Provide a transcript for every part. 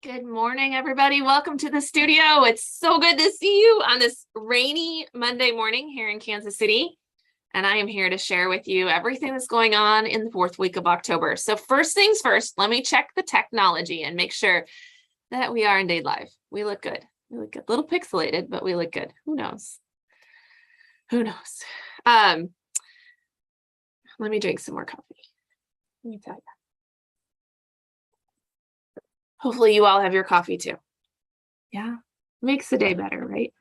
Good morning, everybody. Welcome to the studio. It's so good to see you on this rainy Monday morning here in Kansas City. And I am here to share with you everything that's going on in the fourth week of October. So first things first, let me check the technology and make sure that we are indeed live. We look good. We look good. A little pixelated, but we look good. Who knows? Who knows? Let me drink some more coffee. Let me tell you. Hopefully you all have your coffee too. Yeah, makes the day better, right?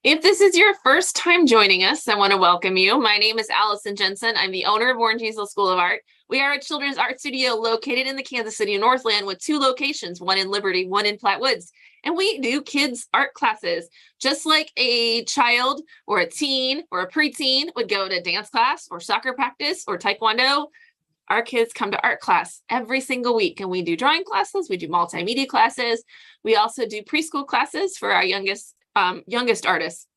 If this is your first time joining us, I want to welcome you. My name is Allison Jensen. I'm the owner of Orange Easel School of Art. We are a children's art studio located in the Kansas City Northland with 2 locations, one in Liberty, one in Platte Woods. And we do kids' art classes, just like a child or a teen or a preteen would go to dance class or soccer practice or taekwondo. Our kids come to art class every single week, and we do drawing classes, we do multimedia classes. We also do preschool classes for our youngest artists.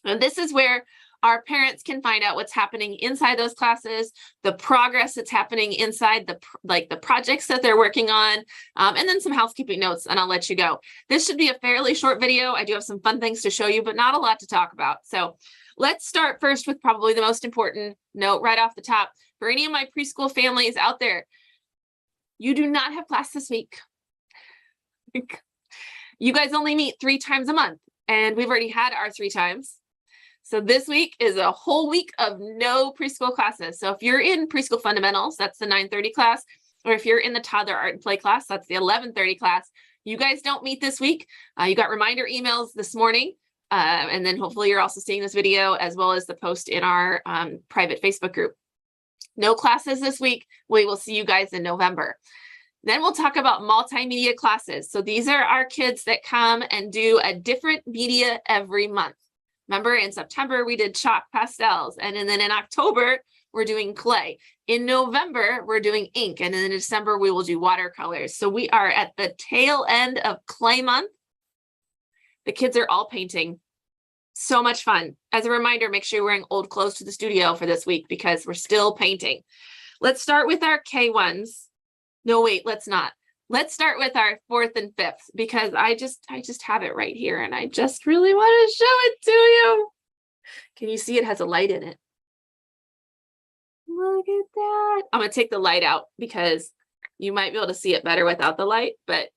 And this is where our parents can find out what's happening inside those classes, the progress that's happening inside the projects that they're working on, and then some housekeeping notes, and I'll let you go. This should be a fairly short video. I do have some fun things to show you, but not a lot to talk about. So let's start first with probably the most important note right off the top. For any of my preschool families out there, you do not have class this week. You guys only meet 3 times a month, and we've already had our 3 times. So this week is a whole week of no preschool classes. So if you're in preschool fundamentals, that's the 9:30 class, or if you're in the toddler art and play class, that's the 11:30 class. You guys don't meet this week. You got reminder emails this morning. And then hopefully you're also seeing this video as well as the post in our private Facebook group. No classes this week. We will see you guys in November. Then we'll talk about multimedia classes. So these are our kids that come and do a different media every month. Remember, in September, we did chalk pastels. And then in October, we're doing clay. In November, we're doing ink. And in December, we will do watercolors. So we are at the tail end of clay month. The kids are all painting. So much fun. As a reminder, make sure you're wearing old clothes to the studio for this week because we're still painting. Let's start with our K1s. No, wait, let's not. Let's start with our 4th and 5th because I just have it right here and I just really want to show it to you. Can you see it has a light in it? Look at that. I'm going to take the light out because you might be able to see it better without the light, but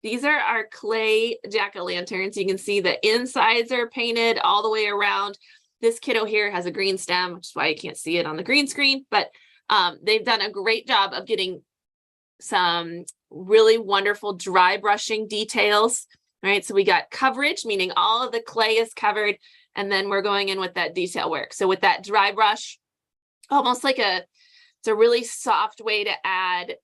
these are our clay jack-o'-lanterns. You can see the insides are painted all the way around. This kiddo here has a green stem, which is why you can't see it on the green screen, but they've done a great job of getting some really wonderful dry brushing details, right? So we got coverage, meaning all of the clay is covered, and then we're going in with that detail work. So with that dry brush, almost like it's a really soft way to add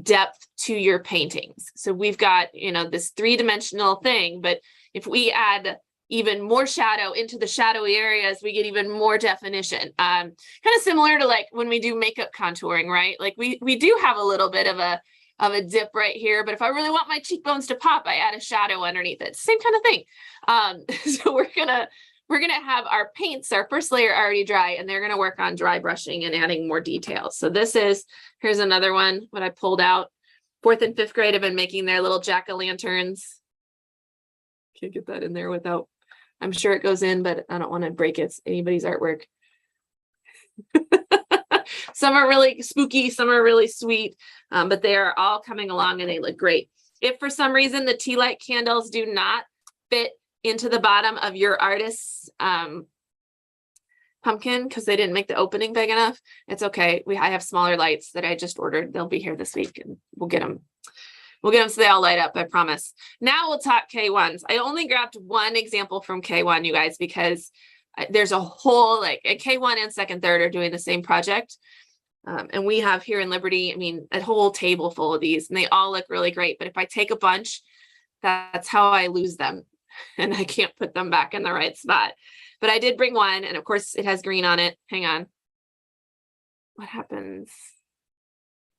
depth to your paintings. So we've got, this 3-dimensional thing, but if we add even more shadow into the shadowy areas, we get even more definition. Kind of similar to like when we do makeup contouring, right? Like we do have a little bit of a dip right here, but if I really want my cheekbones to pop, I add a shadow underneath it. Same kind of thing. So we're gonna have our paints, our first layer already dry, and they're gonna work on dry brushing and adding more details. So here's another one, what I pulled out. 4th and 5th grade have been making their little jack-o'-lanterns. Can't get that in there without, I'm sure it goes in, but I don't want to break anybody's artwork. Some are really spooky, some are really sweet, but they are all coming along and they look great. If for some reason the tea light candles do not fit into the bottom of your artist's pumpkin because they didn't make the opening big enough, it's okay. I have smaller lights that I just ordered. They'll be here this week and we'll get them. We'll get them so they all light up, I promise. Now we'll talk K1s. I only grabbed one example from K1, you guys, because there's a whole, like a K1 and 2nd, 3rd are doing the same project. And we have here in Liberty, a whole table full of these, and they all look really great. But if I take a bunch, that's how I lose them. And I can't put them back in the right spot. But I did bring one, and of course it has green on it. Hang on. What happens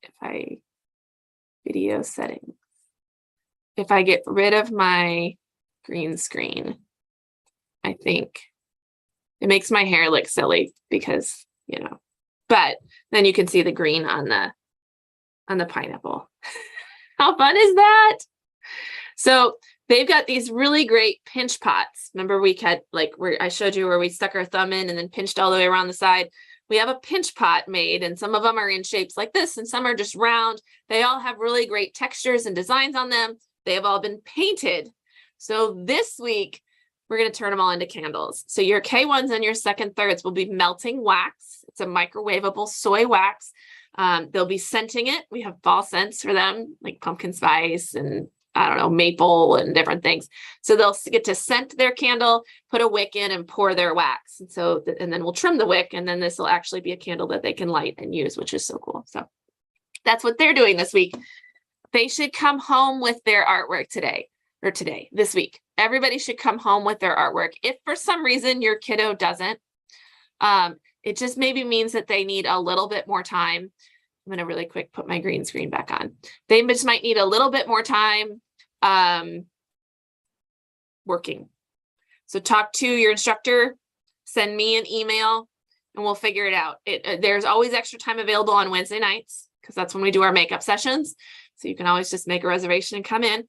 if I video settings? If I get rid of my green screen, I think it makes my hair look silly because, but then you can see the green on the pineapple. How fun is that? So they've got these really great pinch pots. Remember we had like where I showed you where we stuck our thumb in and then pinched all the way around the side. We have a pinch pot made, and some of them are in shapes like this and some are just round. They all have really great textures and designs on them. They have all been painted. So this week, we're going to turn them all into candles. So your K1s and your second thirds will be melting wax. It's a microwavable soy wax. They'll be scenting it. We have fall scents for them, like pumpkin spice and I don't know, maple and different things. So they'll get to scent their candle, put a wick in and pour their wax. And so, and then we'll trim the wick, and then this will actually be a candle that they can light and use, which is so cool. So that's what they're doing this week. They should come home with their artwork this week. Everybody should come home with their artwork. If for some reason your kiddo doesn't, it just maybe means that they need a little bit more time. I'm going to really quick put my green screen back on. They just might need a little bit more time working. So talk to your instructor, send me an email, and we'll figure it out. There's always extra time available on Wednesday nights because that's when we do our makeup sessions. So you can always just make a reservation and come in.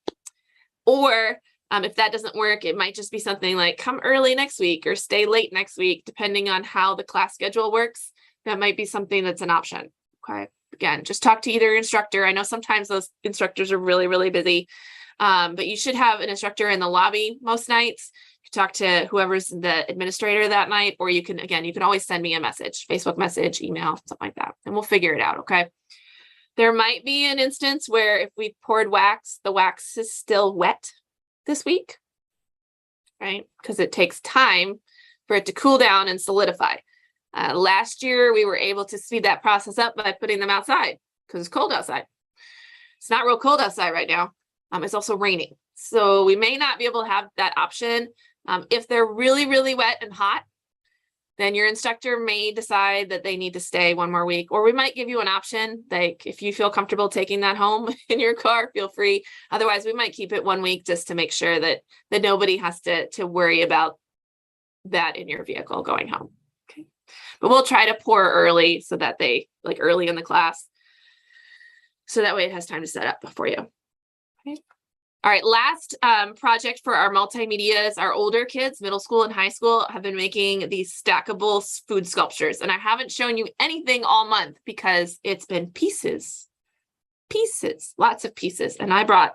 Or if that doesn't work, it might just be something like come early next week or stay late next week, depending on how the class schedule works. That might be something that's an option. Okay. Again, just talk to either instructor. I know sometimes those instructors are really, really busy, but you should have an instructor in the lobby most nights. You can talk to whoever's the administrator that night, or you can always send me a message, Facebook message, email, something like that, and we'll figure it out. Okay. There might be an instance where if we poured wax, the wax is still wet this week, right? Because it takes time for it to cool down and solidify. Last year, we were able to speed that process up by putting them outside because it's cold outside. It's not real cold outside right now. It's also raining. So we may not be able to have that option. If they're really, really wet and hot, then your instructor may decide that they need to stay one more week, or we might give you an option. Like if you feel comfortable taking that home in your car, feel free. Otherwise, we might keep it 1 week just to make sure that nobody has to worry about that in your vehicle going home. Okay. But we'll try to pour early so that they like early in the class. So that way it has time to set up for you. Okay. All right, last project for our multimedia is our older kids, middle school and high school, have been making these stackable food sculptures. And I haven't shown you anything all month because it's been pieces, lots of pieces. And I brought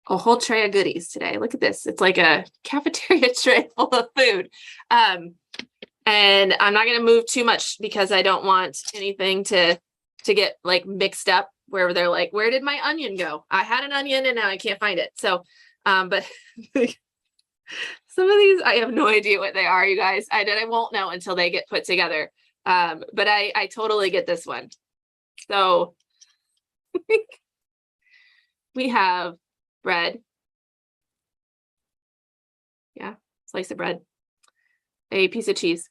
a whole tray of goodies today. Look at this. It's like a cafeteria tray full of food. And I'm not going to move too much because I don't want anything to get like mixed up where they're like, where did my onion go? I had an onion and now I can't find it. So, but some of these, I have no idea what they are, you guys. I won't know until they get put together. But I totally get this one. So we have bread. Yeah, slice of bread. A piece of cheese.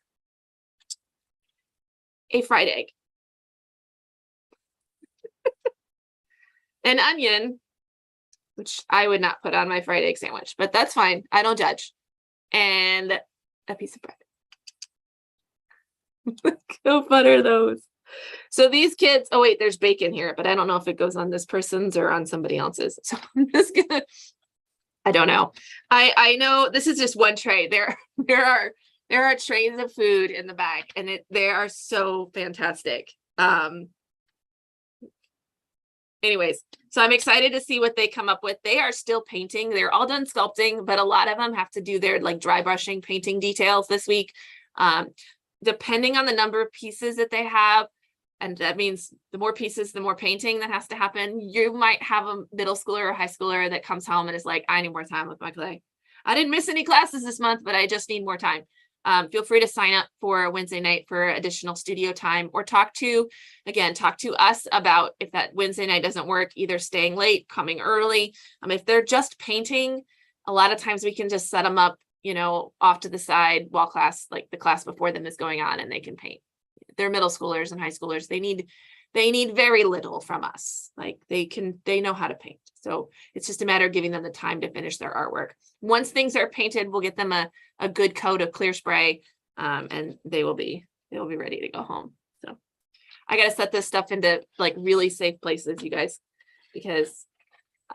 A fried egg. An onion, which I would not put on my fried egg sandwich, but that's fine. I don't judge. And a piece of bread. How fun are those? So these kids, oh wait, there's bacon here, but I don't know if it goes on this person's or on somebody else's. So I'm just gonna, I don't know. I know this is just one tray. There are trays of food in the back, and they are so fantastic. Anyways, so I'm excited to see what they come up with. They are still painting. They're all done sculpting, but a lot of them have to do their like dry brushing painting details this week. Depending on the number of pieces that they have, and that means the more pieces, the more painting that has to happen. You might have a middle schooler or high schooler that comes home and is like, I need more time with my clay. I didn't miss any classes this month, but I just need more time. Feel free to sign up for Wednesday night for additional studio time, or talk to us about if that Wednesday night doesn't work, either staying late, coming early. If they're just painting, a lot of times we can just set them up, off to the side while the class before them is going on, and they can paint. They're middle schoolers and high schoolers. They need very little from us. Like they know how to paint. So it's just a matter of giving them the time to finish their artwork. Once things are painted, we'll get them a good coat of clear spray, and they will be ready to go home. So I got to set this stuff into like really safe places, you guys, because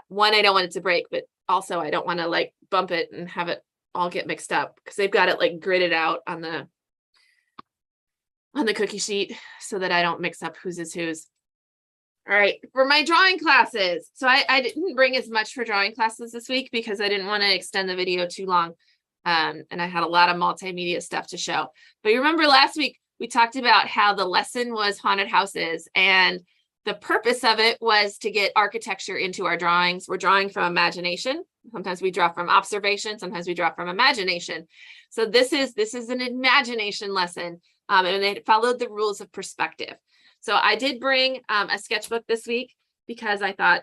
One, I don't want it to break, but also I don't want to like bump it and have it all get mixed up because they've got it like gridded out on the cookie sheet so that I don't mix up whose is whose. All right, for my drawing classes. So I didn't bring as much for drawing classes this week because I didn't want to extend the video too long. And I had a lot of multimedia stuff to show. But you remember last week, we talked about how the lesson was haunted houses, and the purpose of it was to get architecture into our drawings. We're drawing from imagination. Sometimes we draw from observation. Sometimes we draw from imagination. So this is an imagination lesson, and it followed the rules of perspective. So I did bring a sketchbook this week because I thought,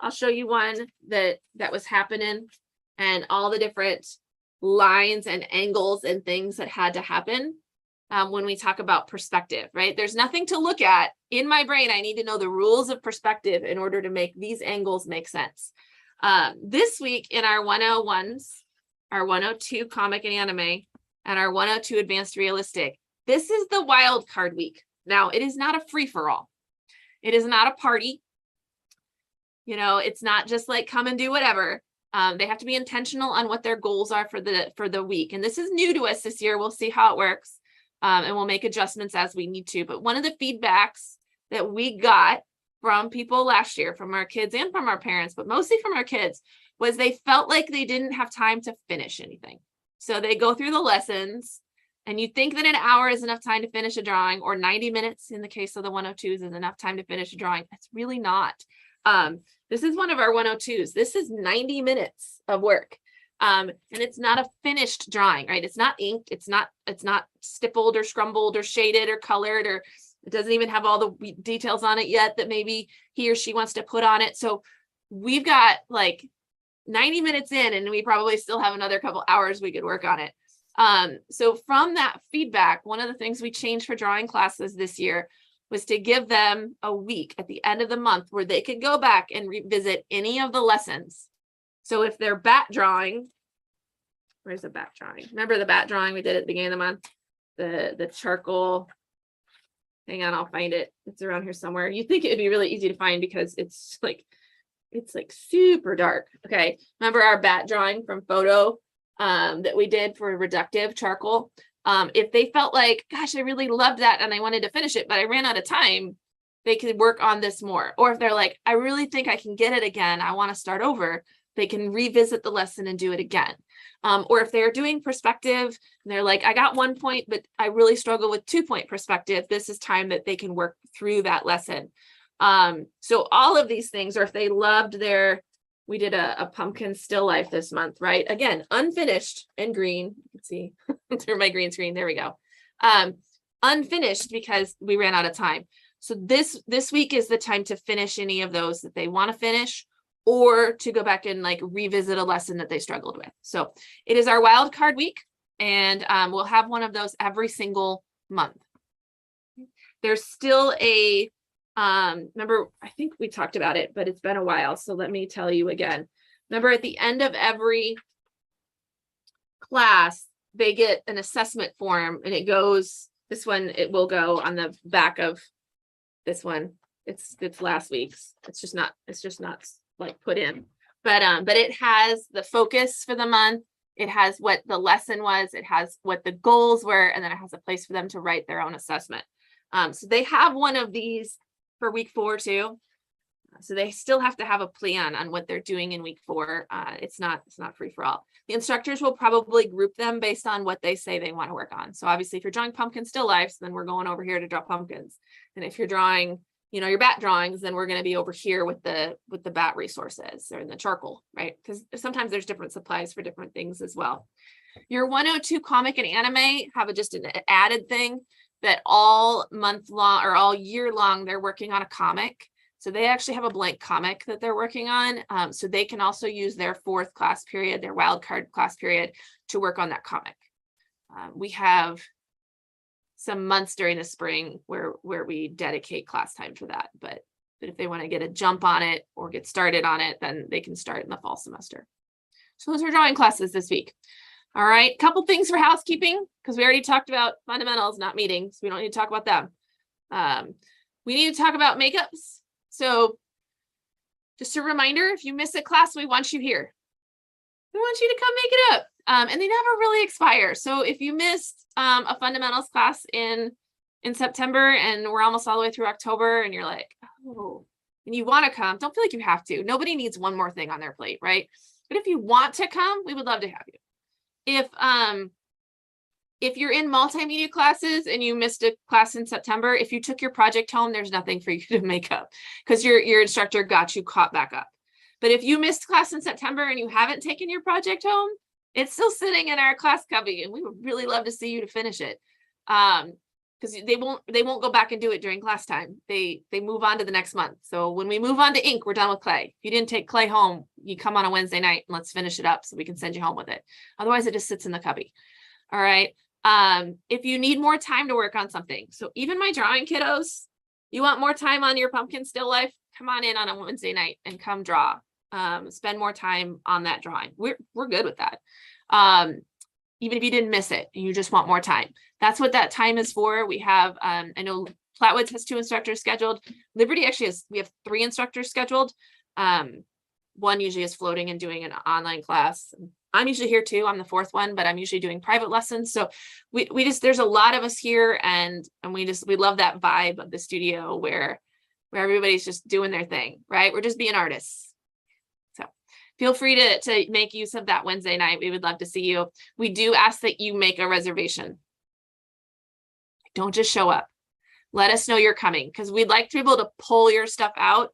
I'll show you one that was happening and all the different lines and angles and things that had to happen when we talk about perspective, right? There's nothing to look at in my brain. I need to know the rules of perspective in order to make these angles make sense. This week in our 101s, our 102 comic and anime, and our 102 advanced realistic, this is the wild card week. Now, it is not a free-for-all. It is not a party. It's not just like come and do whatever. They have to be intentional on what their goals are for the week. And this is new to us this year. We'll see how it works. And we'll make adjustments as we need to. But one of the feedbacks that we got from people last year, from our kids and from our parents, but mostly from our kids, was they felt like they didn't have time to finish anything. So they go through the lessons, and you think that an hour is enough time to finish a drawing, or 90 minutes in the case of the 102s is enough time to finish a drawing. It's really not. This is one of our 102s. This is 90 minutes of work. And it's not a finished drawing, right? It's not inked. It's not stippled or scrumbled or shaded or colored, or it doesn't even have all the details on it yet that maybe he or she wants to put on it. So we've got like 90 minutes in, and we probably still have another couple hours we could work on it. So from that feedback, one of the things we changed for drawing classes this year was to give them a week at the end of the month where they could go back and revisit any of the lessons. So if they're bat drawing, where's the bat drawing? Remember the bat drawing we did at the beginning of the month? The charcoal. Hang on, I'll find it. It's around here somewhere. You think it'd be really easy to find because it's like super dark. Okay. Remember our bat drawing from photo that we did for reductive charcoal? If they felt like, gosh, I really loved that and I wanted to finish it, but I ran out of time, they could work on this more. Or if they're like, I really think I can get it again, I want to start over, they can revisit the lesson and do it again. Or if they're doing perspective and they're like, I got 1 point, but I really struggle with 2-point perspective, this is time that they can work through that lesson. So all of these things, or if they loved we did a pumpkin still life this month, right? Again, unfinished and green. You can see through my green screen. There we go. Unfinished because we ran out of time. So this week is the time to finish any of those that they want to finish, or to go back and like revisit a lesson that they struggled with. So it is our wild card week, and we'll have one of those every single month. There's still a remember, I think we talked about it, but it's been a while. So let me tell you again. Remember, at the end of every class, they get an assessment form, and it goes, this one, it will go on the back of this one. It's last week's. It's just not like put in, but it has the focus for the month. It has what the lesson was. It has what the goals were, and then it has a place for them to write their own assessment. So they have one of these for week 4 too. So they still have to have a plan on what they're doing in week 4. It's not free for all. The instructors will probably group them based on what they say they want to work on. So obviously, if you're drawing pumpkin still lifes, then we're going over here to draw pumpkins. And if you're drawing, your bat drawings, then we're going to be over here with the bat resources or in the charcoal, right? Because sometimes there's different supplies for different things as well. Your 102 comic and anime have just an added thing that all month long or all year long, they're working on a comic. So they actually have a blank comic that they're working on. So they can also use their 4th class period, their wildcard class period, to work on that comic. We have some months during the spring where we dedicate class time for that. But if they want to get a jump on it or get started on it, then they can start in the fall semester. So those are drawing classes this week. All right, couple things for housekeeping, because we already talked about fundamentals, not meetings. We don't need to talk about them. We need to talk about makeups. So just a reminder, if you miss a class, we want you here. We want you to come make it up. And they never really expire. So if you missed a fundamentals class in September and we're almost all the way through October and you're like, oh, and you want to come, don't feel like you have to. Nobody needs one more thing on their plate, right? But if you want to come, we would love to have you. If you're in multimedia classes and you missed a class in September, if you took your project home, there's nothing for you to make up because your instructor got you caught back up. But if you missed class in September and you haven't taken your project home, it's still sitting in our class cubby, and we would really love to see you to finish it. Because they won't go back and do it during class time. They move on to the next month. So when we move on to ink, we're done with clay. If you didn't take clay home, you come on a Wednesday night and let's finish it up so we can send you home with it. Otherwise, it just sits in the cubby. All right. If you need more time to work on something, so even my drawing kiddos, you want more time on your pumpkin still life, come on in on a Wednesday night and come draw. Spend more time on that drawing. We're good with that. Even if you didn't miss it, you just want more time. That's what that time is for. We have, I know Flatwoods has 2 instructors scheduled. Liberty actually we have 3 instructors scheduled. One usually is floating and doing an online class. I'm usually here too. I'm the 4th one, but I'm usually doing private lessons. So there's a lot of us here, and we love that vibe of the studio where everybody's just doing their thing, right? We're just being artists. So feel free to make use of that Wednesday night. We would love to see you. We do ask that you make a reservation. Don't just show up. Let us know you're coming, because we'd like to be able to pull your stuff out.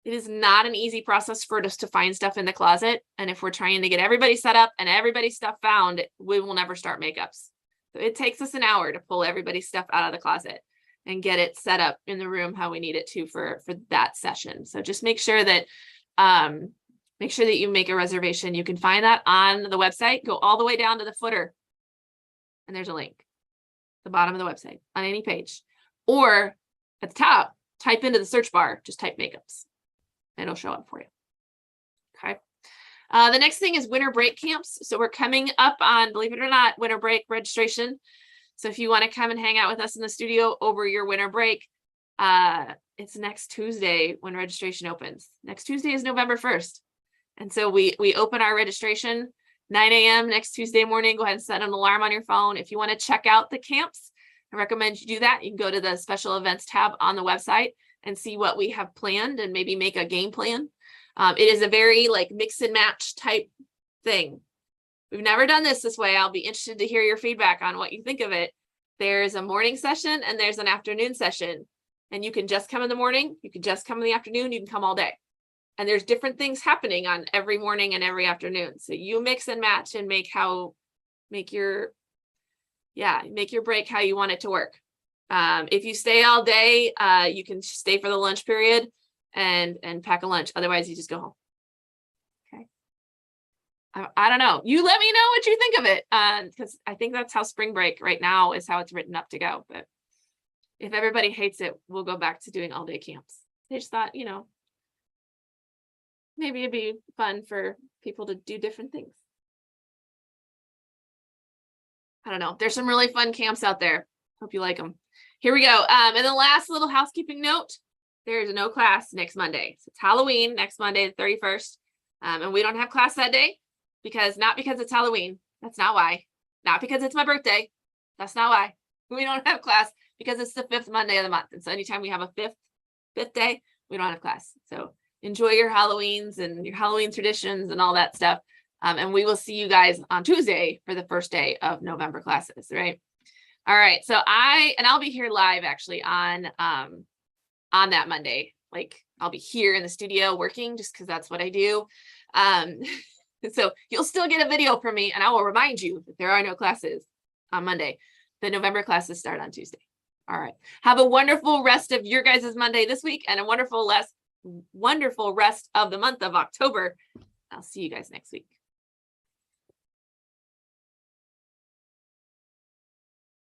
It is not an easy process for us to find stuff in the closet. And if we're trying to get everybody set up and everybody's stuff found, we will never start makeups. So it takes us an hour to pull everybody's stuff out of the closet and get it set up in the room how we need it to for that session. So just make sure that you make a reservation. You can find that on the website. Go all the way down to the footer, and there's a link at the bottom of the website on any page, or at the top, type into the search bar, just type makeups. It'll show up for you. Okay. The next thing is winter break camps. So we're coming up on, believe it or not, winter break registration. So if you want to come and hang out with us in the studio over your winter break, it's next Tuesday when registration opens. Next Tuesday is November 1st. And so we open our registration 9 a.m. next Tuesday morning. Go ahead and set an alarm on your phone. If you want to check out the camps, I recommend you do that. You can go to the special events tab on the website and see what we have planned and maybe make a game plan. It is a very mix and match type thing. We've never done this way. I'll be interested to hear your feedback on what you think of it. There's a morning session and there's an afternoon session, and you can just come in the morning. You can just come in the afternoon. You can come all day. And there's different things happening on every morning and every afternoon. So you mix and match and make your break how you want it to work. If you stay all day, you can stay for the lunch period and pack a lunch. Otherwise, you just go home. Okay. I don't know. You let me know what you think of it, because I think that's how spring break right now is how it's written up to go. But if everybody hates it, we'll go back to doing all day camps. I just thought, maybe it'd be fun for people to do different things. I don't know. There's some really fun camps out there. Hope you like them. Here we go. And the last little housekeeping note, there's no class next Monday. So it's Halloween next Monday, the 31st. And we don't have class that day not because it's Halloween. That's not why. Not because it's my birthday. That's not why. We don't have class because it's the 5th Monday of the month. And so anytime we have a fifth day, we don't have class. So enjoy your Halloweens and your Halloween traditions and all that stuff. And we will see you guys on Tuesday for the first day of November classes, right? All right. So I'll be here live actually on that Monday. I'll be here in the studio working just because that's what I do. So you'll still get a video from me, and I will remind you that there are no classes on Monday. The November classes start on Tuesday. All right. Have a wonderful rest of your guys' Monday this week, and a wonderful rest of the month of October. I'll see you guys next week.